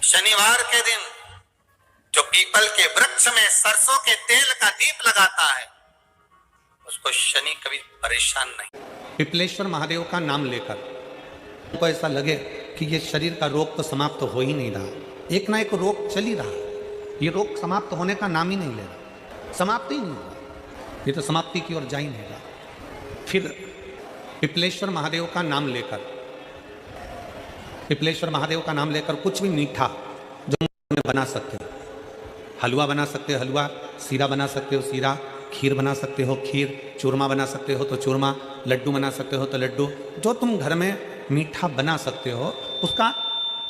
शनिवार के दिन जो पीपल के वृक्ष में सरसों के तेल का दीप लगाता है उसको शनि कभी परेशान नहीं। पिपलेश्वर महादेव का नाम लेकर उनको ऐसा लगे कि ये शरीर का रोग तो समाप्त हो ही नहीं रहा, एक ना एक रोग चल ही रहा, ये रोग समाप्त होने का नाम ही नहीं ले रहा, समाप्त ही नहीं हो रहा, ये तो समाप्ति की ओर जा ही नहीं रहा। फिर पिपलेश्वर महादेव का नाम लेकर, पिपलेश्वर महादेव का नाम लेकर कुछ भी मीठा जो बना सकते हो, हलवा बना सकते हो हलवा, सीरा बना सकते हो सीरा, खीर बना सकते हो खीर, चूरमा बना सकते हो तो चूरमा, लड्डू बना सकते हो तो लड्डू, जो तुम घर में मीठा बना सकते हो उसका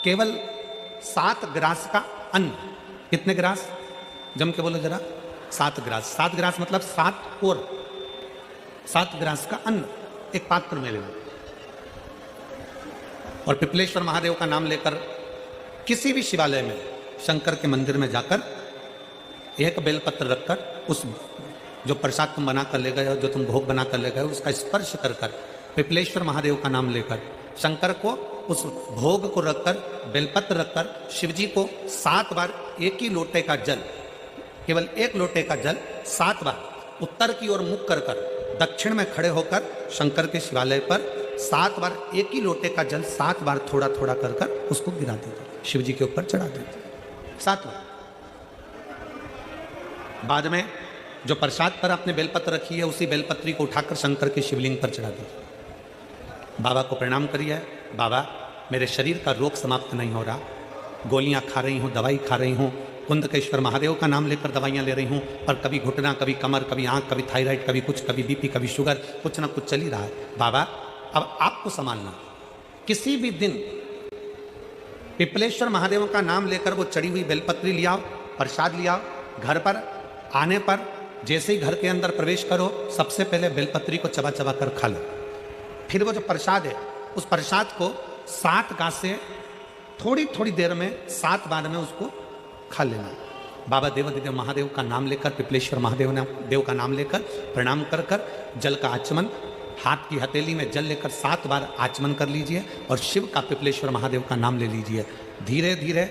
केवल 7 ग्रास का अन्न। कितने ग्रास? जम के बोलो जरा। 7 ग्रास। 7 ग्रास मतलब 7 कोर, 7 ग्रास का अन्न एक पात्र में लेना और पिपलेश्वर महादेव का नाम लेकर किसी भी शिवालय में, शंकर के मंदिर में जाकर एक बेलपत्र रखकर उस जो प्रसाद तुम बना कर ले गए हो, जो तुम भोग बना कर ले गए हो, उसका स्पर्श कर कर पिपलेश्वर महादेव का नाम लेकर शंकर को उस भोग को रखकर, बेलपत्र रखकर शिव जी को 7 बार एक ही लोटे का जल, केवल एक लोटे का जल 7 बार उत्तर की ओर मुख कर कर दक्षिण में खड़े होकर शंकर के शिवालय पर 7 बार एक ही लोटे का जल 7 बार थोड़ा थोड़ा कर कर उसको गिरा दीजिए, शिव जी के ऊपर चढ़ा दीजिए 7 बार। बाद में जो प्रसाद पर आपने बेलपत्र रखी है उसी बेलपत्री को उठाकर शंकर के शिवलिंग पर चढ़ा दीजिए। बाबा को प्रणाम करिए, बाबा मेरे शरीर का रोग समाप्त नहीं हो रहा, गोलियां खा रही हूँ, दवाई खा रही हूँ, कुंदकेश्वर महादेव का नाम लेकर दवाइयाँ ले रही हूँ, पर कभी घुटना, कभी कमर, कभी आँख, कभी थायराइड, कभी कुछ, कभी बीपी, कभी शुगर, कुछ ना कुछ चल ही रहा है। बाबा अब आपको संभालना। किसी भी दिन पिपलेश्वर महादेव का नाम लेकर वो चढ़ी हुई बेलपत्री ले आओ, प्रसाद ले आओ, घर पर आने पर जैसे ही घर के अंदर प्रवेश करो सबसे पहले बेलपत्री को चबा चबा कर खा लो। फिर वो जो प्रसाद है उस प्रसाद को 7 गांठ से थोड़ी थोड़ी देर में 7 बार में उसको खा लेना। बाबा देवाधिदेव महादेव का नाम लेकर, पिपलेश्वर महादेव देव का नाम लेकर प्रणाम कर कर जल का आचमन, हाथ की हथेली में जल लेकर 7 बार आचमन कर लीजिए और शिव का, पिपलेश्वर महादेव का नाम ले लीजिए। धीरे धीरे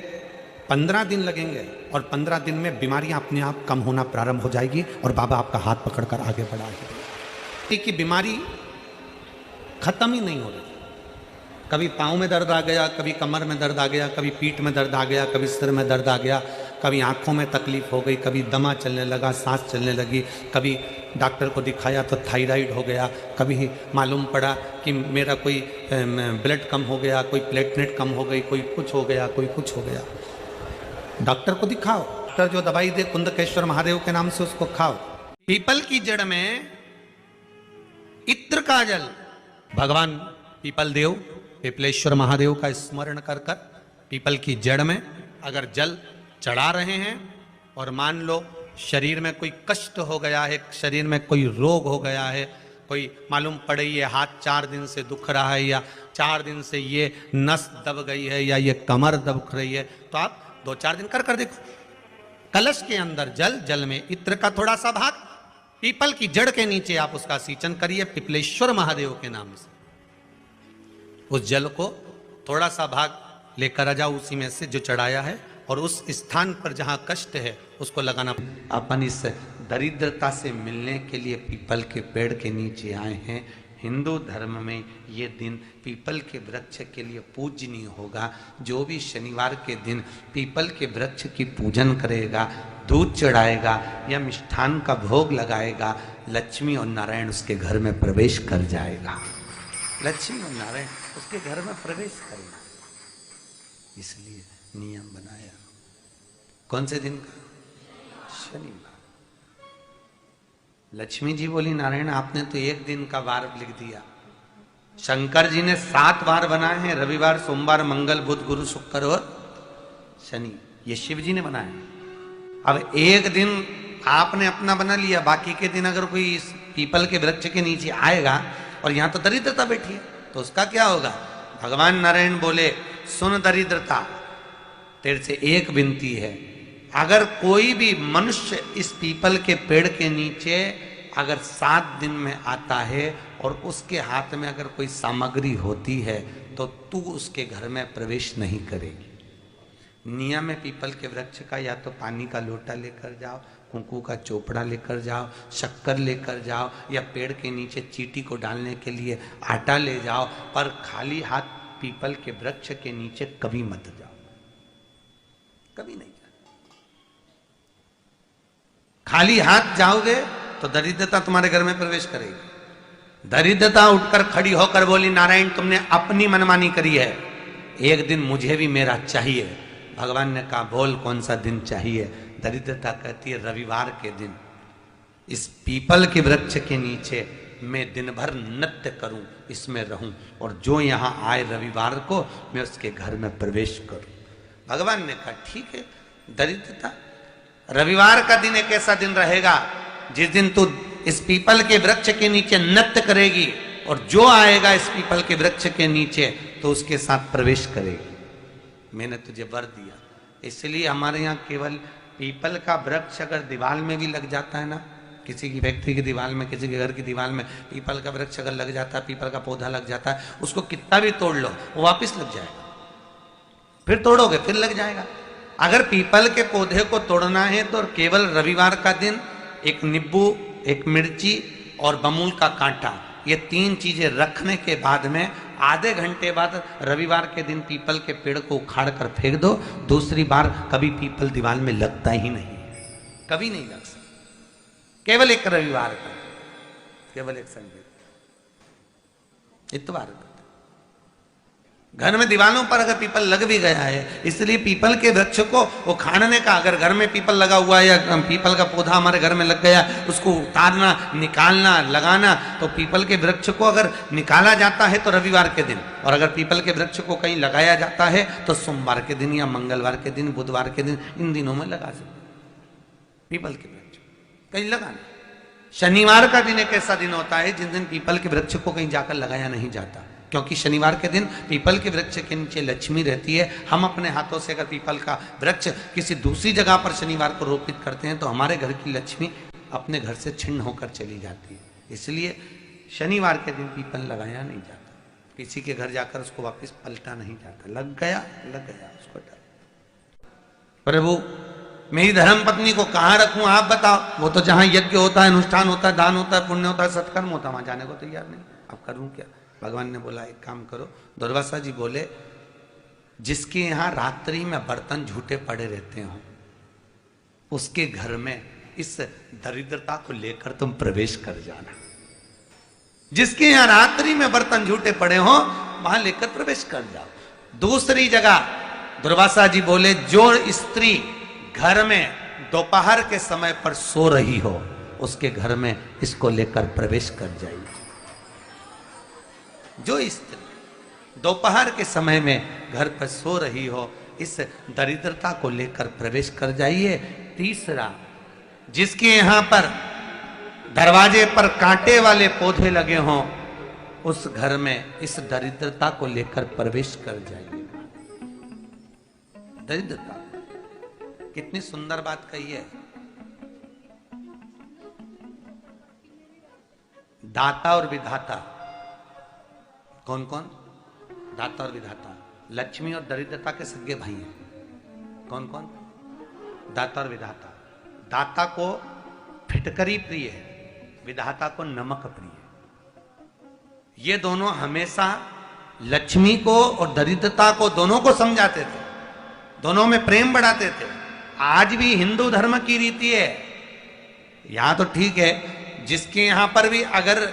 15 दिन लगेंगे और 15 दिन में बीमारियां अपने आप कम होना प्रारंभ हो जाएगी और बाबा आपका हाथ पकड़कर आगे बढ़ाएंगे। कि बीमारी खत्म ही नहीं हो रही, कभी पाँव में दर्द आ गया, कभी कमर में दर्द आ गया, कभी पीठ में दर्द आ गया, कभी सिर में दर्द आ गया, कभी आंखों में तकलीफ हो गई, कभी दमा चलने लगा, सांस चलने लगी, कभी डॉक्टर को दिखाया तो थायराइड हो गया, कभी मालूम पड़ा कि मेरा कोई ब्लड कम हो गया, कोई प्लेटलेट कम हो गई, कोई कुछ हो गया, कोई कुछ हो गया। डॉक्टर को दिखाओ, डॉक्टर जो दवाई दे कुंदकेश्वर महादेव के नाम से उसको खाओ। पीपल की जड़ में इत्र का जल, भगवान पीपल देव पिपलेश्वर महादेव का स्मरण कर कर पीपल की जड़ में अगर जल चढ़ा रहे हैं और मान लो शरीर में कोई कष्ट हो गया है, शरीर में कोई रोग हो गया है, कोई मालूम पड़े ये हाथ 4 दिन से दुख रहा है या 4 दिन से ये नस दब गई है या ये कमर दब रही है, तो आप 2-4 दिन कर कर देखो। कलश के अंदर जल, जल में इत्र का थोड़ा सा भाग, पीपल की जड़ के नीचे आप उसका सिंचन करिए पिपलेश्वर महादेव के नाम से। उस जल को थोड़ा सा भाग लेकर आ जाओ उसी में से जो चढ़ाया है और उस स्थान पर जहां कष्ट है उसको लगाना। अपन इस दरिद्रता से मिलने के लिए पीपल के पेड़ के नीचे आए हैं। हिंदू धर्म में ये दिन पीपल के वृक्ष के लिए पूजनीय होगा। जो भी शनिवार के दिन पीपल के वृक्ष की पूजन करेगा, दूध चढ़ाएगा या मिष्ठान का भोग लगाएगा, लक्ष्मी और नारायण उसके घर में प्रवेश कर जाएगा। लक्ष्मी और नारायण उसके घर में प्रवेश करेगा, इसलिए नियम बनाया। कौन से दिन का? शनिवार। लक्ष्मी जी बोली नारायण आपने तो एक दिन का वार लिख दिया, शंकर जी ने 7 वार बनाए हैं, रविवार, सोमवार, मंगल, बुध, गुरु, शुक्र और शनि, ये शिव जी ने बनाए। अब एक दिन आपने अपना बना लिया, बाकी के दिन अगर कोई इस पीपल के वृक्ष के नीचे आएगा और यहां तो दरिद्रता बैठी है तो उसका क्या होगा? भगवान नारायण बोले सुन दरिद्रता, तेरे से एक विनती है, अगर कोई भी मनुष्य इस पीपल के पेड़ के नीचे अगर 7 दिन में आता है और उसके हाथ में अगर कोई सामग्री होती है तो तू उसके घर में प्रवेश नहीं करेगी। नियम है पीपल के वृक्ष का, या तो पानी का लोटा लेकर जाओ, कुंकू का चोपड़ा लेकर जाओ, शक्कर लेकर जाओ, या पेड़ के नीचे चींटी को डालने के लिए आटा ले जाओ, पर खाली हाथ पीपल के वृक्ष के नीचे कभी मत जाओ, कभी नहीं जाओ। खाली हाथ जाओगे तो दरिद्रता तुम्हारे घर में प्रवेश करेगी। दरिद्रता उठकर खड़ी होकर बोली, नारायण तुमने अपनी मनमानी करी है, एक दिन मुझे भी मेरा चाहिए। भगवान ने कहा बोल कौन सा दिन चाहिए। दरिद्रता कहती है रविवार के दिन इस पीपल के वृक्ष के नीचे मैं दिन भर नृत्य करूं, इसमें रहूं, और जो यहां आए रविवार को मैं उसके घर में प्रवेश करूं। भगवान ने कहा ठीक है। दरिद्रता, रविवार का दिन एक ऐसा दिन रहेगा जिस दिन तू इस पीपल के वृक्ष के नीचे नृत्य करेगी, और जो आएगा इस पीपल के वृक्ष के नीचे तो उसके साथ प्रवेश करेगी। मैंने तुझे वर दिया। इसलिए हमारे यहाँ केवल पीपल का वृक्ष अगर दीवार में भी लग जाता है ना, किसी की फैक्ट्री की दीवार में, किसी के घर की दीवार में पीपल का वृक्ष अगर लग जाता है, पीपल का पौधा लग जाता है, उसको कितना भी तोड़ लो वो वापस लग जाएगा। फिर तोड़ोगे फिर लग जाएगा। अगर पीपल के पौधे को तोड़ना है तो केवल रविवार का दिन एक नींबू, एक मिर्ची और बमूल का कांटा, ये 3 चीजें रखने के बाद में आधे घंटे बाद रविवार के दिन पीपल के पेड़ को उखाड़ कर फेंक दो। दूसरी बार कभी पीपल दीवार में लगता ही नहीं, कभी नहीं लग सकता। केवल एक रविवार का, केवल एक संडे, इतवार का। घर में दीवारों पर अगर पीपल लग भी गया है, इसलिए पीपल के वृक्ष को उखाड़ने का, अगर घर में पीपल लगा हुआ है या पीपल का पौधा हमारे घर में लग गया, उसको उतारना, निकालना, लगाना, तो पीपल के वृक्ष को अगर निकाला जाता है तो रविवार के दिन, और अगर पीपल के वृक्ष को कहीं लगाया जाता है तो सोमवार के दिन या मंगलवार के दिन, बुधवार के दिन, इन दिनों में लगा सकते पीपल के वृक्ष कहीं लगाना। शनिवार का दिन एक ऐसा दिन होता है जिस दिन पीपल के वृक्ष को कहीं जाकर लगाया नहीं जाता, क्योंकि शनिवार के दिन पीपल के वृक्ष के नीचे लक्ष्मी रहती है। हम अपने हाथों से अगर पीपल का वृक्ष किसी दूसरी जगह पर शनिवार को रोपित करते हैं तो हमारे घर की लक्ष्मी अपने घर से छिन्न होकर चली जाती है। इसलिए शनिवार के दिन पीपल लगाया नहीं जाता, किसी के घर जाकर उसको वापस पलटा नहीं जाता। लग गया उसको डाल। प्रभु मेरी धर्म पत्नी को कहाँ रखूं आप बताओ। वो तो जहां यज्ञ होता है, अनुष्ठान होता है, दान होता है, पुण्य होता है, सत्कर्म होता है, वहां जाने को तैयार नहीं। अब करूं क्या। भगवान ने बोला एक काम करो। दुर्वासा जी बोले जिसके यहां रात्रि में बर्तन झूठे पड़े रहते हो उसके घर में इस दरिद्रता को लेकर तुम प्रवेश कर जाना। जिसके यहां रात्रि में बर्तन झूठे पड़े हो वहां लेकर प्रवेश कर जाओ। दूसरी जगह दुर्वासा जी बोले जो स्त्री घर में दोपहर के समय पर सो रही हो उसके घर में इसको लेकर प्रवेश कर जाइए। जो स्त्री दोपहर के समय में घर पर सो रही हो इस दरिद्रता को लेकर प्रवेश कर जाइए। तीसरा, जिसके यहां पर दरवाजे पर कांटे वाले पौधे लगे हों उस घर में इस दरिद्रता को लेकर प्रवेश कर जाइए। दरिद्रता कितनी सुंदर बात कही है। दाता और विधाता कौन कौन? दाता और विधाता। लक्ष्मी और दरिद्रता के सगे भाई हैं। कौन कौन? दाता और विधाता। दाता को फिटकरी प्रिय है, विधाता को नमक प्रिय है। ये दोनों हमेशा लक्ष्मी को और दरिद्रता को दोनों को समझाते थे, दोनों में प्रेम बढ़ाते थे। आज भी हिंदू धर्म की रीति है। यहां तो ठीक है, जिसके यहां पर भी अगर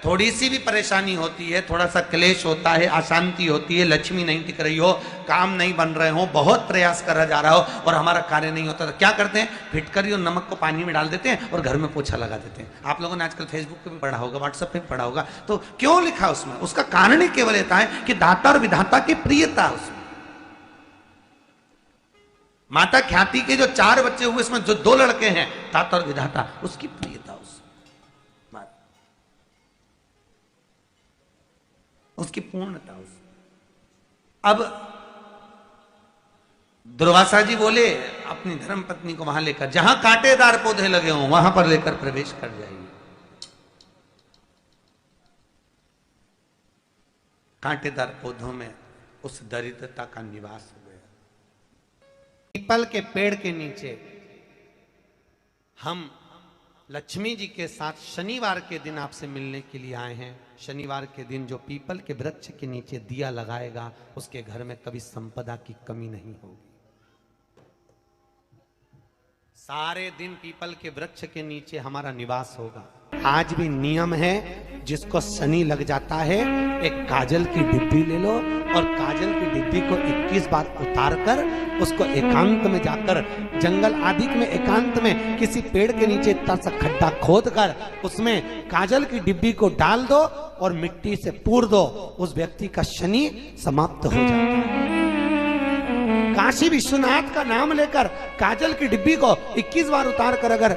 थोड़ी सी भी परेशानी होती है, थोड़ा सा क्लेश होता है, अशांति होती है, लक्ष्मी नहीं टिक रही हो, काम नहीं बन रहे हो, बहुत प्रयास करा जा रहा हो और हमारा कार्य नहीं होता, तो क्या करते हैं? फिटकरी और नमक को पानी में डाल देते हैं और घर में पोछा लगा देते हैं। आप लोगों ने आजकल फेसबुक पे भी पढ़ा होगा, व्हाट्सएप पे भी पढ़ा होगा। तो क्यों लिखा उसमें? उसका कारण ही केवल रहता है कि दाता और विधाता की प्रियता उसमें। माता ख्याति के जो 4 बच्चे हुए इसमें जो 2 लड़के हैं दाता और विधाता, उसकी प्रियता उसकी पूर्णता उस। अब दुर्वासा जी बोले अपनी धर्म पत्नी को वहां लेकर, जहां कांटेदार पौधे लगे हों वहां पर लेकर प्रवेश कर जाइए। कांटेदार पौधों में उस दरिद्रता का निवास हो गया। पीपल के पेड़ के नीचे हम लक्ष्मी जी के साथ शनिवार के दिन आपसे मिलने के लिए आए हैं। शनिवार के दिन जो पीपल के वृक्ष के नीचे दिया लगाएगा उसके घर में कभी संपदा की कमी नहीं होगी। सारे दिन पीपल के वृक्ष के नीचे हमारा निवास होगा। आज भी नियम है, जिसको शनि लग जाता है एक काजल की डिब्बी ले लो और काजल की डिब्बी को 21 बार उतार कर उसको एकांत में जाकर जंगल आदि में एकांत में किसी पेड़ के नीचे इतना सा खड्डा खोद कर उसमें काजल की डिब्बी को डाल दो और मिट्टी से पूर दो, उस व्यक्ति का शनि समाप्त हो जाता है। काशी विश्वनाथ का नाम लेकर काजल की डिब्बी को 21 बार उतार कर अगर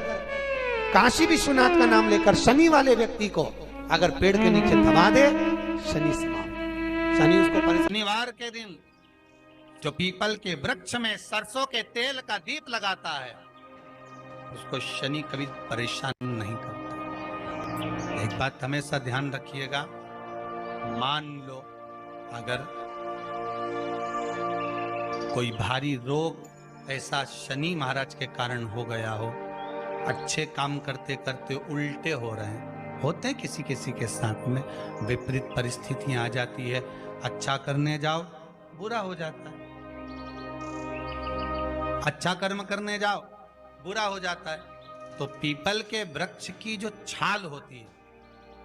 काशी विश्वनाथ का नाम लेकर शनि वाले व्यक्ति को अगर पेड़ के नीचे दबा दे, शनि समाप्त। शनि उसको शनिवार के दिन जो पीपल के वृक्ष में सरसों के तेल का दीप लगाता है उसको शनि कभी परेशान नहीं करता। एक बात हमेशा ध्यान रखिएगा, मान लो अगर कोई भारी रोग ऐसा शनि महाराज के कारण हो गया हो, अच्छे काम करते करते उल्टे हो रहे हैं, होते हैं किसी किसी के साथ में, विपरीत परिस्थितियां आ जाती है, अच्छा करने जाओ बुरा हो जाता है, अच्छा कर्म करने जाओ बुरा हो जाता है। तो पीपल के वृक्ष की जो छाल होती है,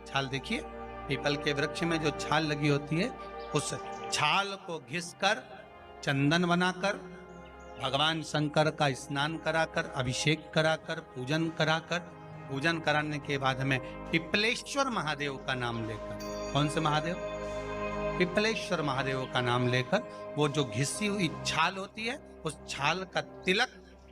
छाल देखिए पीपल के वृक्ष में जो छाल लगी होती है, उस छाल को घिसकर चंदन बनाकर भगवान शंकर का स्नान कराकर अभिषेक कराकर पूजन कराने के बाद में पिपलेश्वर महादेव का नाम लेकर, कौन से महादेव? पिपलेश्वर महादेव का नाम लेकर वो जो घिसी हुई छाल होती है उस छाल का तिलक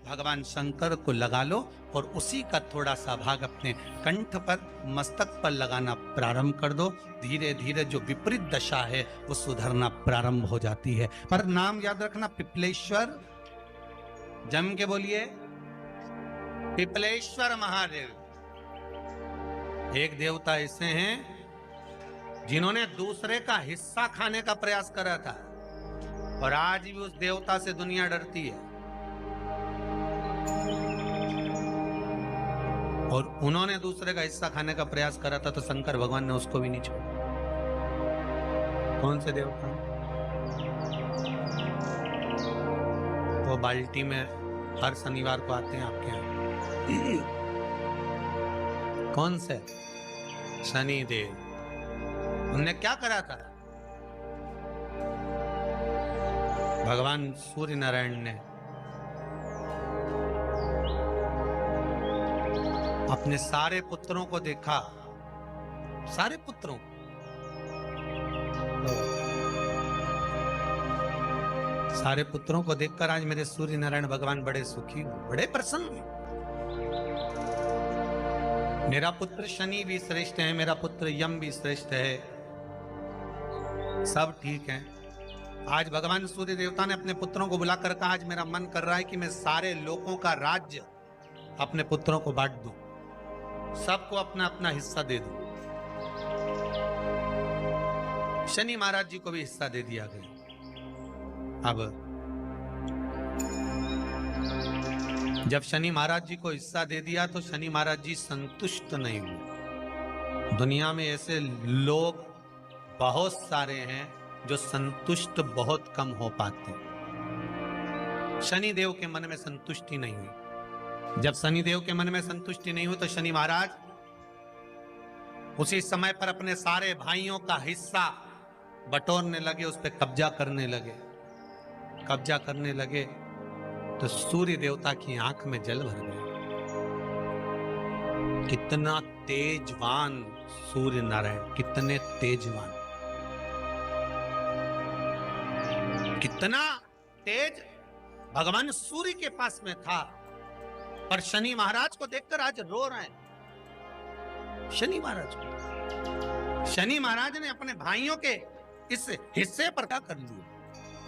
भगवान शंकर को लगा लो और उसी का थोड़ा सा भाग अपने कंठ पर मस्तक पर लगाना प्रारंभ कर दो। धीरे धीरे जो विपरीत दशा है वो सुधरना प्रारंभ हो जाती है। पर नाम याद रखना, पिपलेश्वर, जम के बोलिए पिपलेश्वर महादेव। एक देवता ऐसे हैं जिन्होंने दूसरे का हिस्सा खाने का प्रयास करा था और आज भी उस देवता से दुनिया डरती है। और उन्होंने दूसरे का हिस्सा खाने का प्रयास करा था तो शंकर भगवान ने उसको भी नहीं छोड़ा। कौन से देवता? वो बाल्टी में हर शनिवार को आते हैं आपके यहाँ। कौन से? शनि देव। उनने क्या करा था? भगवान सूर्य नारायण ने अपने सारे पुत्रों को देखा, सारे पुत्रों सारे पुत्रों को देखकर आज मेरे सूर्य नारायण भगवान बड़े सुखी, बड़े प्रसन्न। मेरा पुत्र शनि भी श्रेष्ठ है, मेरा पुत्र यम भी श्रेष्ठ है, सब ठीक है। आज भगवान सूर्य देवता ने अपने पुत्रों को बुलाकर कहा, आज मेरा मन कर रहा है कि मैं सारे लोगों का राज्य अपने पुत्रों को बांट दूं, सबको अपना अपना हिस्सा दे दूं। शनि महाराज जी को भी हिस्सा दे दिया गया। अब जब शनि महाराज जी को हिस्सा दे दिया तो शनि महाराज जी संतुष्ट नहीं हुए। दुनिया में ऐसे लोग बहुत सारे हैं जो संतुष्ट बहुत कम हो पाते हैं। शनि देव के मन में संतुष्टि नहीं हुई। जब शनि देव के मन में संतुष्टि नहीं हुई तो शनि महाराज उसी समय पर अपने सारे भाइयों का हिस्सा बटोरने लगे, उस पर कब्जा करने लगे। कब्जा करने लगे तो सूर्य देवता की आंख में जल भर गया। कितना तेजवान सूर्य नारायण, कितने तेजवान, कितना तेज भगवान सूर्य के पास में था। पर शनि महाराज को देखकर आज रो रहे हैं। शनि महाराज को, शनि महाराज ने अपने भाइयों के इस हिस्से पर क्या कर लिया।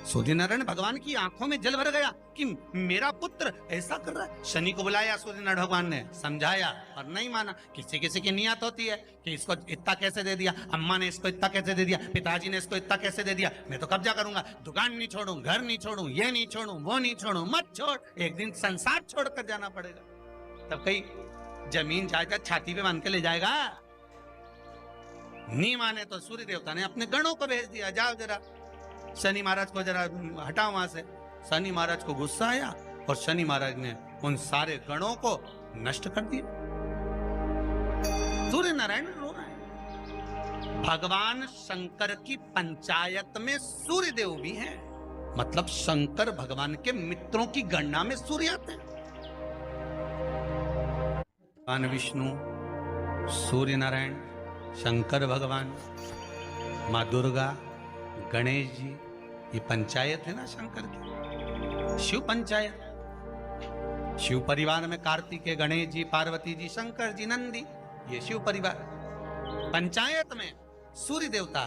सूर्य नारायण भगवान की आंखों में जल भर गया कि मेरा पुत्र ऐसा कर रहा है। शनि को बुलाया सूर्य नारायण भगवान ने, समझाया और नहीं माना। किसी किसी की नियत होती है कि इसको इतना कैसे दे दिया, अम्मा ने इसको इतना कैसे दे दिया, पिताजी ने इसको इतना कैसे दे दिया, मैं तो कब्जा करूंगा, दुकान नहीं छोड़ू, घर नहीं छोड़ू, ये नहीं छोड़ू, वो नहीं छोड़ू। मत छोड़, एक दिन संसार छोड़कर जाना पड़ेगा। तब कहीं जमीन जायदाद छाती पे बांध के ले जाएगा। नहीं माने तो सूर्य देवता ने अपने गणों को भेज दिया, जाओ जरा शनि महाराज को जरा हटाओ वहां से। शनि महाराज को गुस्सा आया और शनि महाराज ने उन सारे गणों को नष्ट कर दिया। सूर्य नारायण रो रहे हैं। भगवान शंकर की पंचायत में सूर्य देव भी हैं, मतलब शंकर भगवान के मित्रों की गणना में सूर्य आते हैं। भगवान विष्णु, सूर्य नारायण, शंकर भगवान, माँ दुर्गा, गणेश जी, ये पंचायत है ना शंकर की, शिव पंचायत। शिव परिवार में कार्तिकेय, गणेश जी, पार्वती जी, शंकर जी, नंदी, ये शिव परिवार। पंचायत में सूर्य देवता।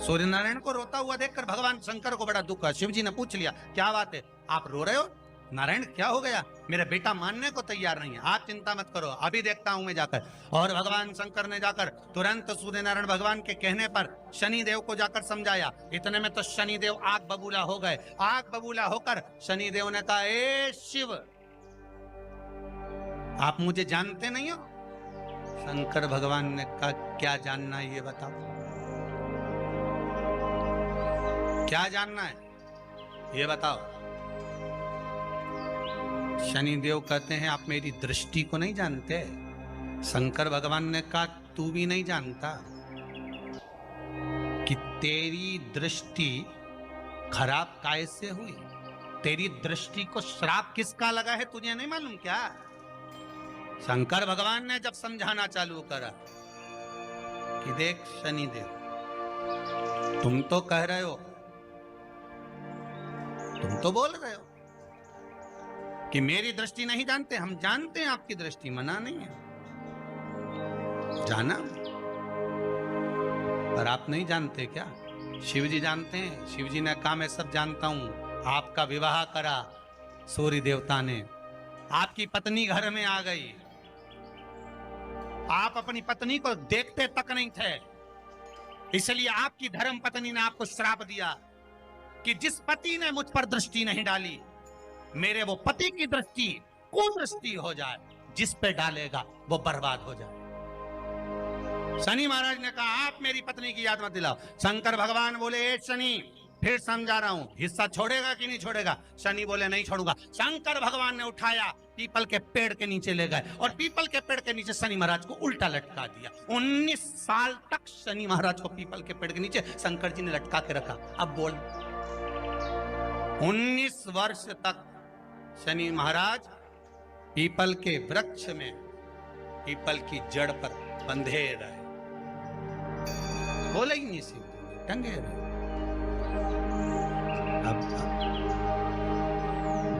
सूर्य नारायण को रोता हुआ देखकर भगवान शंकर को बड़ा दुख हुआ। शिव जी ने पूछ लिया, क्या बात है, आप रो रहे हो? नारायण क्या हो गया? मेरा बेटा मानने को तैयार नहीं है। आप चिंता मत करो, अभी देखता हूं मैं जाकर। और भगवान शंकर ने जाकर तुरंत सूर्य नारायण भगवान के कहने पर शनि देव को जाकर समझाया। इतने में तो शनि देव आग बबूला हो गए। आग बबूला होकर शनि देव ने कहा, ए शिव, आप मुझे जानते नहीं हो? शंकर भगवान ने कहा, क्या जानना है ये बताओ, क्या जानना है ये बताओ। शनि देव कहते हैं, आप मेरी दृष्टि को नहीं जानते। शंकर भगवान ने कहा, तू भी नहीं जानता कि तेरी दृष्टि खराब कैसे हुई। तेरी दृष्टि को श्राप किसका लगा है तुझे नहीं मालूम क्या? शंकर भगवान ने जब समझाना चालू करा कि देख शनि देव, तुम तो कह रहे हो, तुम तो बोल रहे हो कि मेरी दृष्टि नहीं जानते। हम जानते हैं आपकी दृष्टि, मना नहीं है, जाना, पर आप नहीं जानते क्या? शिव जी जानते हैं। शिव जी ने कहा, मैं सब जानता हूं। आपका विवाह करा सूर्य देवता ने, आपकी पत्नी घर में आ गई, आप अपनी पत्नी को देखते तक नहीं थे, इसलिए आपकी धर्म पत्नी ने आपको श्राप दिया कि जिस पति ने मुझ पर दृष्टि नहीं डाली, मेरे वो पति की दृष्टि कुदृष्टि हो जाए, जिस पे डालेगा वो बर्बाद हो जाए। शनि महाराज ने कहा, आप मेरी पत्नी की याद मत दिलाओ। शंकर भगवान बोले, ए शनि, फिर समझा रहा हूं, हिस्सा छोड़ेगा कि नहीं छोड़ेगा? शनि बोले, नहीं छोड़ूंगा। शंकर भगवान ने उठाया, पीपल के पेड़ के नीचे ले गए और पीपल के पेड़ के नीचे शनि महाराज को उल्टा लटका दिया। 19 साल तक शनि महाराज को पीपल के पेड़ के नीचे शंकर जी ने लटका के रखा। अब बोल, 19 वर्ष तक शनि महाराज पीपल के वृक्ष में, पीपल की जड़ पर बंधे रहे, बोले ही नहीं, सीधे टंगे रहे। अब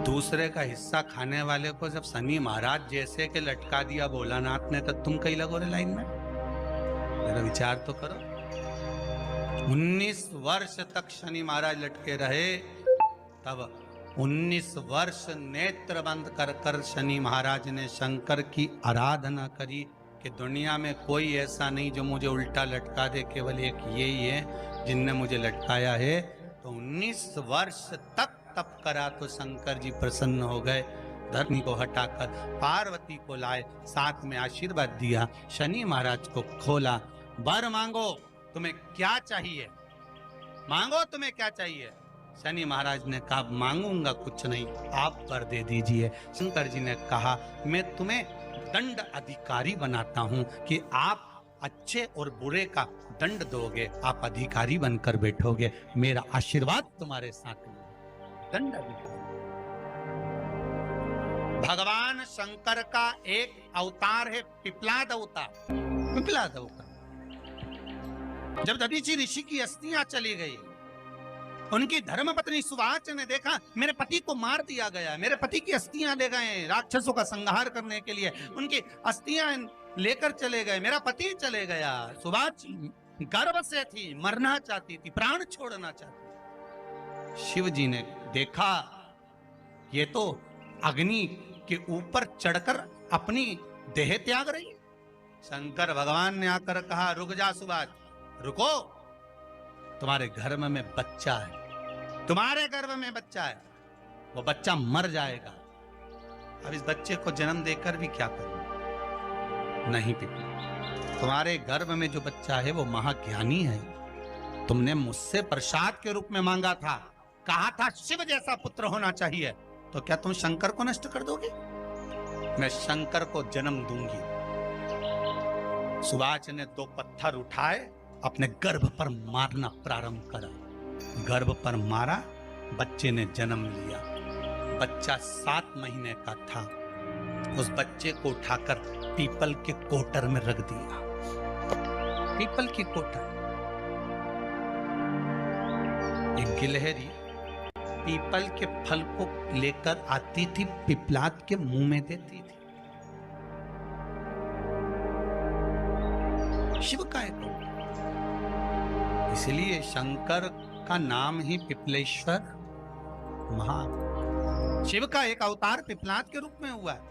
दूसरे का हिस्सा खाने वाले को जब शनि महाराज जैसे के लटका दिया भोलानाथ ने, तो तुम कहीं लगो रे लाइन में? मेरा विचार तो करो। 19 वर्ष तक शनि महाराज लटके रहे, तब 19 वर्ष नेत्र बंद कर कर शनि महाराज ने शंकर की आराधना करी कि दुनिया में कोई ऐसा नहीं जो मुझे उल्टा लटका दे, केवल एक यही है जिनने मुझे लटकाया है। तो 19 वर्ष तक तप करा तो शंकर जी प्रसन्न हो गए। धरनी को हटाकर पार्वती को लाए, साथ में आशीर्वाद दिया, शनि महाराज को खोला। वर मांगो, तुम्हें क्या चाहिए, मांगो तुम्हें क्या चाहिए। शनि महाराज ने कहा, मांगूंगा कुछ नहीं, आप कर दे दीजिए। शंकर जी ने कहा, मैं तुम्हें दंड अधिकारी बनाता हूं कि आप अच्छे और बुरे का दंड दोगे, आप अधिकारी बनकर बैठोगे, मेरा आशीर्वाद तुम्हारे साथ में। दंड अधिकारी भगवान शंकर का एक अवतार है पिपलाद अवतार। पिपलाद अवतार, जब दधीचि ऋषि की अस्थियां चली गई, उनकी धर्मपत्नी सुवाच ने देखा मेरे पति को मार दिया गया, मेरे पति की अस्थियां ले गए राक्षसों का संहार करने के लिए, उनकी अस्थियां लेकर चले गए, मेरा पति चले गया। सुवाच गर्भ से थी, मरना चाहती थी, प्राण छोड़ना चाहती थी। शिव जी ने देखा ये तो अग्नि के ऊपर चढ़कर अपनी देह त्याग रही है। शंकर भगवान ने आकर कहा, रुक जा सुभाष, रुको, तुम्हारे गर्भ में बच्चा है, तुम्हारे गर्भ में बच्चा है, वो बच्चा मर जाएगा। अब इस बच्चे को जन्म देकर भी क्या करूं? नहीं पिता, तुम्हारे गर्भ में जो बच्चा है वो महाज्ञानी है। तुमने मुझसे प्रसाद के रूप में मांगा था, कहा था शिव जैसा पुत्र होना चाहिए, तो क्या तुम शंकर को नष्ट कर दोगे? मैं शंकर को जन्म दूंगी। सुभाष ने 2 पत्थर उठाए, अपने गर्भ पर मारना प्रारंभ करा। गर्भ पर मारा, बच्चे ने जन्म लिया। बच्चा 7 महीने का था। उस बच्चे को उठाकर पीपल के कोटर में रख दिया। पीपल की कोटर। एक गिलहरी पीपल के फल को लेकर आती थी, पिपलाद के मुंह में देती थी। शिव का एक, इसलिए शंकर का नाम ही पिपलेश्वर महा। शिव का एक अवतार पिपलाद के रूप में हुआ है।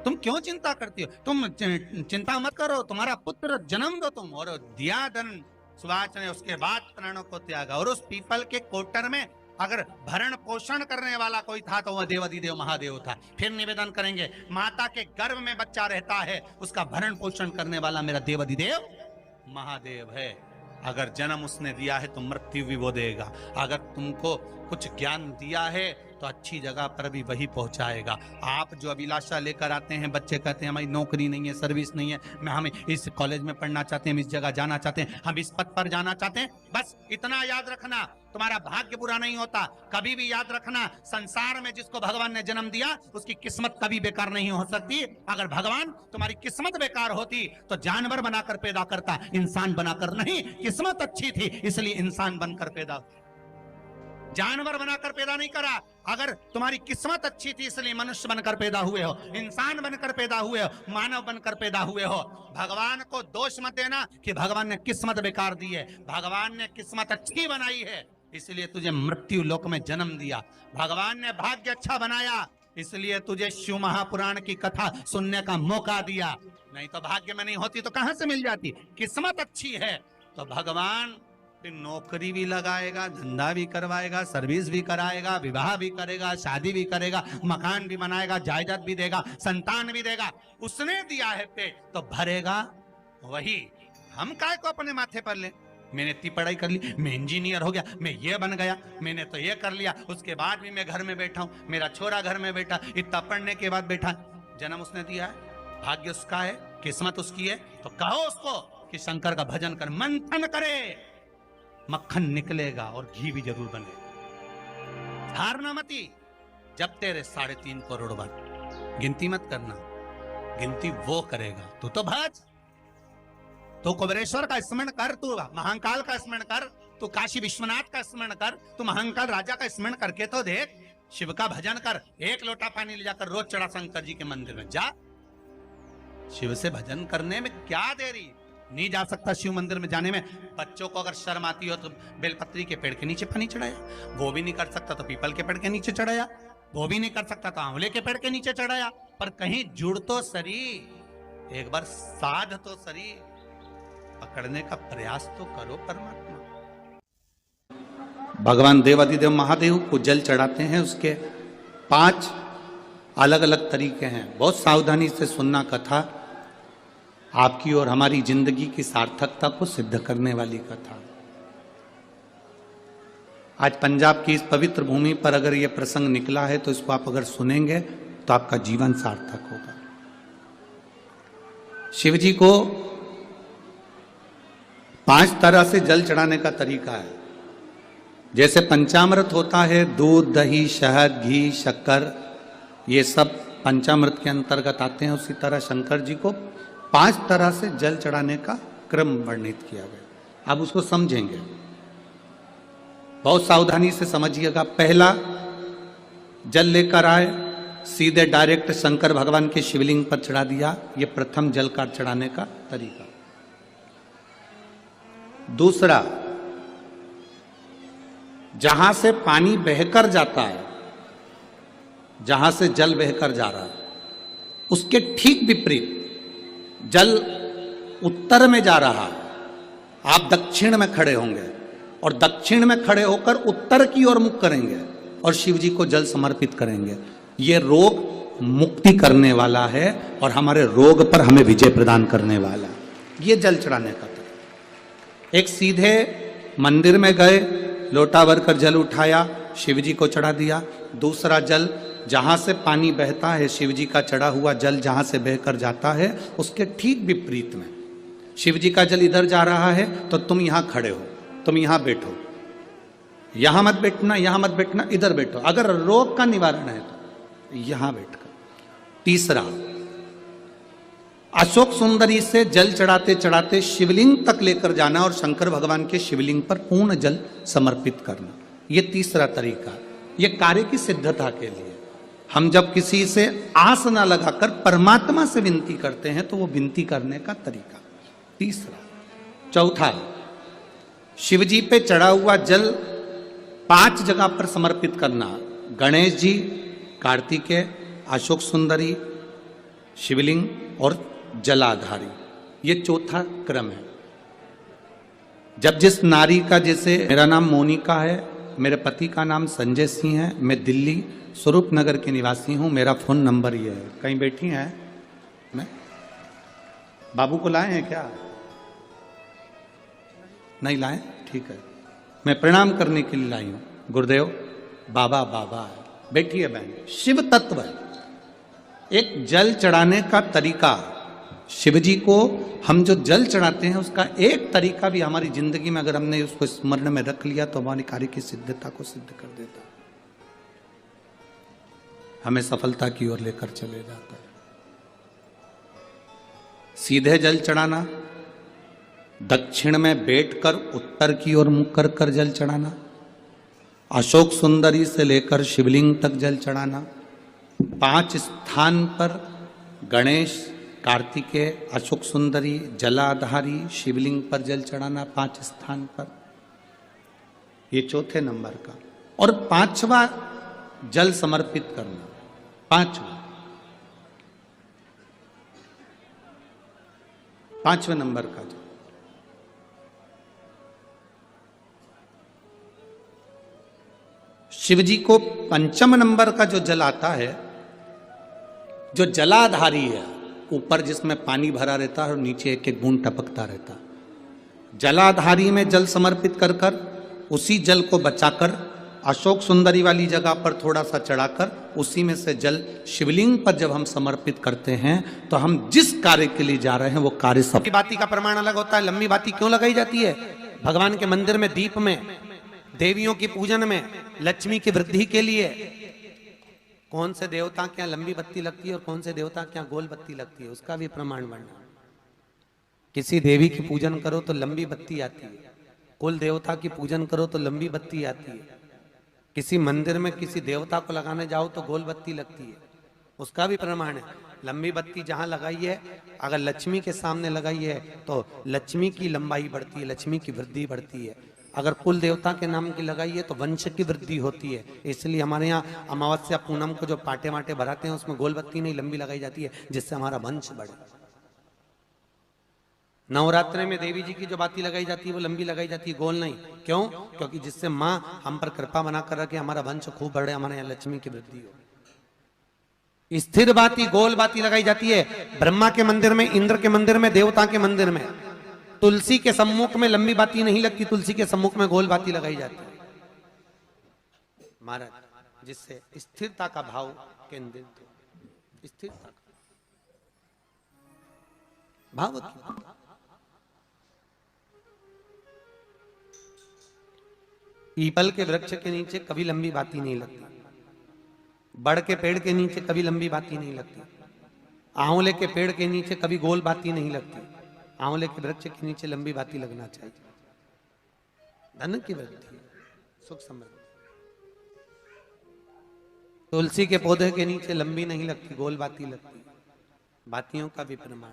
तुम क्यों चिंता करती हो? तुम चिंता मत करो, तुम्हारा पुत्र जन्म दो तुम। और दिया धन सुभाष ने, उसके बाद प्राणों को त्यागा। और उस पीपल के कोटर में अगर भरण पोषण करने वाला कोई था तो वह देवाधिदेव महादेव था। फिर निवेदन करेंगे, माता के गर्भ में बच्चा रहता है, उसका भरण पोषण करने वाला मेरा देवाधिदेव महादेव है। अगर जन्म उसने दिया है तो मृत्यु भी वो देगा। अगर तुमको कुछ ज्ञान दिया है तो अच्छी जगह पर भी वही पहुंचाएगा। आप जो अभिलाषा लेकर आते हैं, बच्चे कहते हैं हमारी नौकरी नहीं है, सर्विस नहीं है, हम इस कॉलेज में पढ़ना चाहते हैं, हम इस जगह जाना चाहते हैं, हम इस पद पर जाना चाहते हैं, बस इतना याद रखना, तुम्हारा भाग्य बुरा नहीं होता। कभी भी याद रखना, संसार में जिसको भगवान ने जन्म दिया उसकी किस्मत कभी बेकार नहीं हो सकती। अगर भगवान तुम्हारी किस्मत बेकार होती तो जानवर बनाकर पैदा करता, इंसान बनाकर नहीं। किस्मत अच्छी थी इसलिए इंसान बनकर पैदा, जानवर बनाकर पैदा नहीं करा। अगर तुम्हारी किस्मत अच्छी थी इसलिए मनुष्य बनकर पैदा हुए हो, इंसान बनकर पैदा हुए हो, मानव बनकर पैदा हुए हो। भगवान को दोष मत देना कि भगवान ने किस्मत बेकार दी है। भगवान ने किस्मत अच्छी बनाई है इसलिए तुझे मृत्यु लोक में जन्म दिया। भगवान ने भाग्य अच्छा बनाया इसलिए तुझे शिव महापुराण की कथा सुनने का मौका दिया। नहीं तो भाग्य में नहीं होती तो कहां से मिल जाती? किस्मत अच्छी है तो भगवान फिर नौकरी भी लगाएगा, धंधा भी करवाएगा, सर्विस भी कराएगा, विवाह भी करेगा, शादी भी करेगा, मकान भी बनाएगा, जायदाद भी देगा, संतान भी देगा। उसने दिया है पेट तो भरेगा वही। हम काय को अपने माथे पर ले? मैंने इतनी पढ़ाई कर ली, मैं इंजीनियर हो गया, मैं ये बन गया, मैंने तो ये कर लिया, उसके बाद भी मैं घर में बैठा हूं, मेरा छोरा घर में बैठा, इतना पढ़ने के बाद बैठा। जन्म उसने दिया है, भाग्य उसका है, किस्मत उसकी है, तो कहो उसको कि शंकर का भजन कर, मंथन करे, मक्खन निकलेगा और घी भी जरूर बनेगा। हारना मती। जब तेरे 3.5 करोड़ बार गिनती मत करना, गिनती वो करेगा। तू तो भज, तू कुबेरेश्वर का स्मरण कर, तू महाकाल का स्मरण कर, तू काशी विश्वनाथ का स्मरण कर, तू महाकाल राजा का स्मरण करके तो देख। शिव का भजन कर, 1 लोटा पानी ले जाकर रोज चढ़ा शंकर जी के मंदिर में जा। शिव से भजन करने में क्या देरी? नहीं जा सकता शिव मंदिर में जाने में? बच्चों को अगर शर्म आती हो तो बेलपत्री के पेड़ के नीचे पानी चढ़ाया। वो भी नहीं कर सकता तो पीपल के पेड़ के नीचे चढ़ाया। वो भी नहीं कर सकता तो आंवले के पेड़ के नीचे चढ़ाया। पर कहीं जुड़ तो सरी, एक बार साध तो सरी, पकड़ने का प्रयास तो करो परमात्मा। भगवान देवाधिदेव महादेव को जल चढ़ाते हैं, उसके 5 अलग अलग तरीके हैं। बहुत सावधानी से सुनना कथा, आपकी और हमारी जिंदगी की सार्थकता को सिद्ध करने वाली कथा। आज पंजाब की इस पवित्र भूमि पर अगर यह प्रसंग निकला है तो इसको आप अगर सुनेंगे तो आपका जीवन सार्थक होगा। शिव जी को 5 तरह से जल चढ़ाने का तरीका है। जैसे पंचामृत होता है, दूध, दही, शहद, घी, शक्कर, ये सब पंचामृत के अंतर्गत आते हैं। उसी तरह शंकर जी को 5 तरह से जल चढ़ाने का क्रम वर्णित किया गया। अब उसको समझेंगे, बहुत सावधानी से समझिएगा। पहला, जल लेकर आए, सीधे डायरेक्ट शंकर भगवान के शिवलिंग पर चढ़ा दिया। ये प्रथम जल का चढ़ाने का तरीका। दूसरा, जहां से पानी बहकर जाता है, जहां से जल बहकर जा रहा है, उसके ठीक विपरीत जल उत्तर में जा रहा है। आप दक्षिण में खड़े होंगे और दक्षिण में खड़े होकर उत्तर की ओर मुख करेंगे और शिव जी को जल समर्पित करेंगे। ये रोग मुक्ति करने वाला है और हमारे रोग पर हमें विजय प्रदान करने वाला है। ये जल चढ़ाने का तरीका। एक सीधे मंदिर में गए, लोटा भरकर जल उठाया, शिव जी को चढ़ा दिया। दूसरा जल जहां से पानी बहता है, शिव जी का चढ़ा हुआ जल जहां से बहकर जाता है, उसके ठीक विपरीत में शिव जी का जल इधर जा रहा है तो तुम यहां खड़े हो, तुम यहां बैठो, यहां मत बैठना, यहां मत बैठना, इधर बैठो। अगर रोग का निवारण है तो यहां बैठकर। तीसरा, अशोक सुंदरी से जल चढ़ाते चढ़ाते शिवलिंग तक लेकर जाना और शंकर भगवान के शिवलिंग पर पूर्ण जल समर्पित करना। यह तीसरा तरीका। यह कार्य की सिद्धता के लिए। हम जब किसी से आस ना लगाकर परमात्मा से विनती करते हैं तो वो विनती करने का तरीका। तीसरा। चौथा, शिव जी पे चढ़ा हुआ जल 5 जगह पर समर्पित करना। गणेश जी, कार्तिकेय, अशोक सुंदरी, शिवलिंग और जलाधारी। ये चौथा क्रम है। जब जिस नारी का, जैसे मेरा नाम मोनिका है, मेरे पति का नाम संजय सिंह है, मैं दिल्ली स्वरूप नगर के निवासी हूं, मेरा फोन नंबर ये है। कहीं बैठी हैं? मैं बाबू को लाए हैं क्या? नहीं लाए? ठीक है, मैं प्रणाम करने के लिए लाई हूं। गुरुदेव, बाबा बाबा है। बैठी है बहन। शिव तत्व है। एक जल चढ़ाने का तरीका, शिव जी को हम जो जल चढ़ाते हैं उसका एक तरीका भी हमारी जिंदगी में अगर हमने उसको स्मरण में रख लिया तो हमारे कार्य की सिद्धता को सिद्ध कर देता है, हमें सफलता की ओर लेकर चले जाता है। सीधे जल चढ़ाना, दक्षिण में बैठकर उत्तर की ओर मुख कर कर जल चढ़ाना, अशोक सुंदरी से लेकर शिवलिंग तक जल चढ़ाना, 5 स्थान पर गणेश, कार्तिकेय, अशोक सुंदरी, जलाधारी, शिवलिंग पर जल चढ़ाना 5 स्थान पर। ये चौथे नंबर का। और 5वां जल समर्पित करना। 5वें नंबर का जल। शिव जी को 5म नंबर का जो जल आता है, जो जलाधारी है, ऊपर जिसमें पानी भरा रहता है और नीचे एक एक बूंद टपकता रहता है। जलाधारी में जल समर्पित कर कर उसी जल को बचाकर अशोक सुंदरी वाली जगह पर थोड़ा सा चढ़ाकर उसी में से जल शिवलिंग पर जब हम समर्पित करते हैं तो हम जिस कार्य के लिए जा रहे हैं वो कार्य सब। लंबी बाती का प्रमाण अलग होता है। लंबी बाती क्यों लगाई जाती है? भगवान के मंदिर में, दीप में, देवियों की पूजन में, लक्ष्मी की वृद्धि के लिए। कौन से देवता के यहाँ लंबी बत्ती लगती है और कौन से देवता के यहाँ गोल बत्ती लगती है, उसका भी प्रमाण बनना। किसी देवी की पूजन करो तो लंबी बत्ती आती है, कुल देवता की पूजन करो तो लंबी बत्ती आती है, किसी मंदिर में किसी देवता को लगाने जाओ तो गोल बत्ती लगती है, उसका भी प्रमाण है। लंबी बत्ती जहां लगाई है, अगर लक्ष्मी के सामने लगाई है तो लक्ष्मी की लंबाई बढ़ती है, लक्ष्मी की वृद्धि बढ़ती है। अगर कुल देवता के नाम की लगाई है तो वंश की वृद्धि होती है। इसलिए हमारे यहाँ अमावस्या पूनम को जो पाटे वाटे भराते हैं उसमें गोल बत्ती नहीं लंबी लगाई जाती है, जिससे हमारा वंश बढ़े। नवरात्रे में देवी जी की जो बाती लगाई जाती है वो लंबी लगाई जाती है, गोल नहीं। क्यों? क्योंकि जिससे माँ हम पर कृपा बना कर रखे, हमारा वंश खूब बढ़े, हमारे यहाँ लक्ष्मी की वृद्धि हो। स्थिर बाती, गोल बाती लगाई जाती है ब्रह्मा के मंदिर में, इंद्र के मंदिर में, देवता के मंदिर में। तुलसी के सम्मुख में लंबी बाती नहीं लगती, तुलसी के सम्मुख में गोल बाती लगाई जाती है महाराज, जिससे स्थिरता का भाव केंद्रित हो। स्थिरता भाव। पीपल के वृक्ष के नीचे कभी लंबी बाती नहीं लगती, बड़ के पेड़ के नीचे कभी लंबी बाती नहीं लगती, आंवले के पेड़ के नीचे कभी गोल बाती नहीं लगती। आंवले के वृक्ष के नीचे लंबी बाती लगना चाहिए। धन की वृद्धि, सुख समृद्धि। तुलसी के पौधे के नीचे लंबी नहीं लगती, गोल बाती लगती। बातियों का भी प्रमाण।